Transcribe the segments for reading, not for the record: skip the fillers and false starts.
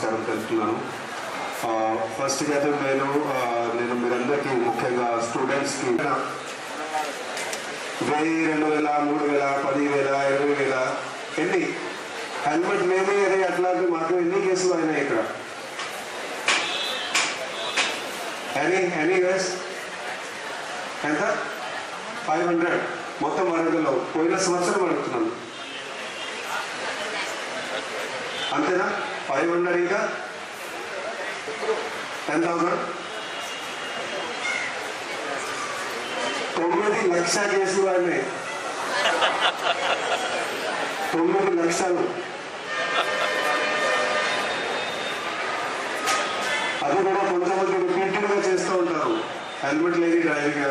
నమస్కారం తెలుపుతున్నాను. ఫస్ట్గా అయితే నేను మీరందరికీ ముఖ్యంగా స్టూడెంట్స్కి 1000, 2000, 3000, 10,000, 20,000 ఎన్ని హెల్మెట్ లేని అది అట్లాంటి మాకు ఎన్ని కేసులు అయినాయి ఇక్కడ? ఎనీ గైస్ ఎంత? 500 మొత్తం వరంగల్లో పోయిన సంవత్సరం అడుగుతున్నాను. అంతేనా? 500 ఇంకా 10,000 9 లక్షల కేసులు అయినాయి. 9 లక్షలు. అది కూడా కొంతమంది రిపీటెడ్గా చేస్తూ ఉంటారు హెల్మెట్ లేని డ్రైవింగ్.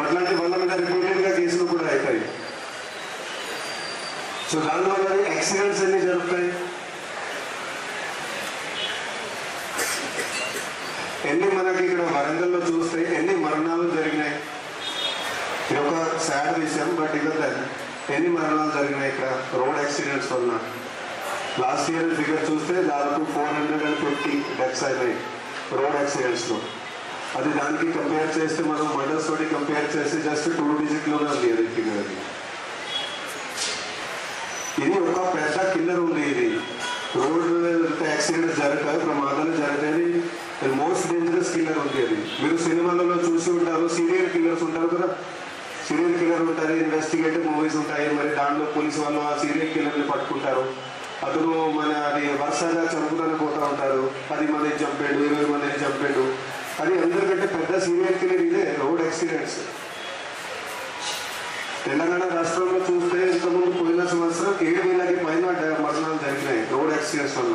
అట్లాంటి వాళ్ళ మీద రిపీటెడ్గా కేసులు కూడా అవుతాయి. సో దానివల్ల యాక్సిడెంట్స్ ఎన్ని జరుగుతాయి? ఎన్ని మనకి ఇక్కడ వరంగల్లో చూస్తే ఎన్ని మరణాలు జరిగినాయి? ఇది ఒక సాడ్ విషయం, బట్ ఇక ఎన్ని మరణాలు జరిగినాయి ఇక్కడ రోడ్ యాక్సిడెంట్స్ వల్ల? లాస్ట్ ఇయర్ ఫిగర్ చూస్తే దాదాపు 450 డెత్స్ అయినాయి రోడ్ యాక్సిడెంట్స్లో. అది దానికి కంపేర్ చేస్తే మనం మర్డర్స్ తోటి కంపేర్ చేస్తే జస్ట్ 2 డిజిట్లోనే ఉంది అది ఫిగర్. అది ఇది ఒక పెద్ద కిల్లర్ ఉంది. ఇది రోడ్ యాక్సిడెంట్స్ జరుగుతాయి, ప్రమాదాలు జరుగుతాయి. మోస్ట్ డేంజరస్ కిల్లర్ ఉంది అది. మీరు సినిమాలలో చూసి ఉంటారు, సీరియల్ కిల్లర్స్ ఉంటారు కదా. సీరియల్ కిల్లర్ ఉంటుంది, ఇన్వెస్టిగేటివ్ మూవీస్ ఉంటాయి. మరి దాంట్లో పోలీసు వాళ్ళు ఆ సీరియల్ కిల్లర్ని పట్టుకుంటారు. అతను అది వరుసగా చంపుతానే పోతూ ఉంటారు. 10 మందిని చంపాడు, 20 మందిని చంపాడు. అది అందరికంటే పెద్ద సీరియల్ కిల్లర్ ఇదే రోడ్ యాక్సిడెంట్స్. తెలంగాణ రాష్ట్రంలో చూస్తే ఇంతకుముందు పోయిన సంవత్సరం 7,000కి పైన మరణాలు జరిగినాయి రోడ్ యాక్సిడెంట్స్ వల్ల.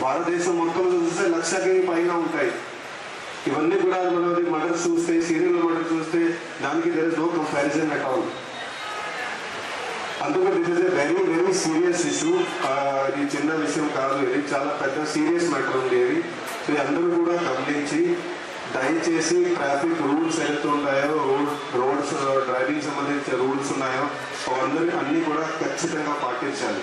భారతదేశం మొత్తంలో చూస్తే 1,00,000కి పైన ఉంటాయి. ఇవన్నీ కూడా మనది మర్డర్స్ చూస్తే, సీరియల్ మర్డర్ చూస్తే దానికి there is no comparison at all. అందుకే this is a very very serious issue. ఇది చిన్న విషయం కాదు, ఇది చాలా పెద్ద సీరియస్ మ్యాటర్ ఉంది ఇది. సో అందరూ కూడా గమనించి దయచేసి ట్రాఫిక్ రూల్స్ ఏదైతే ఉంటాయో, రోడ్స్ డ్రైవింగ్ సంబంధించిన రూల్స్ ఉన్నాయో అందరూ అన్నీ కూడా ఖచ్చితంగా పాటించాలి.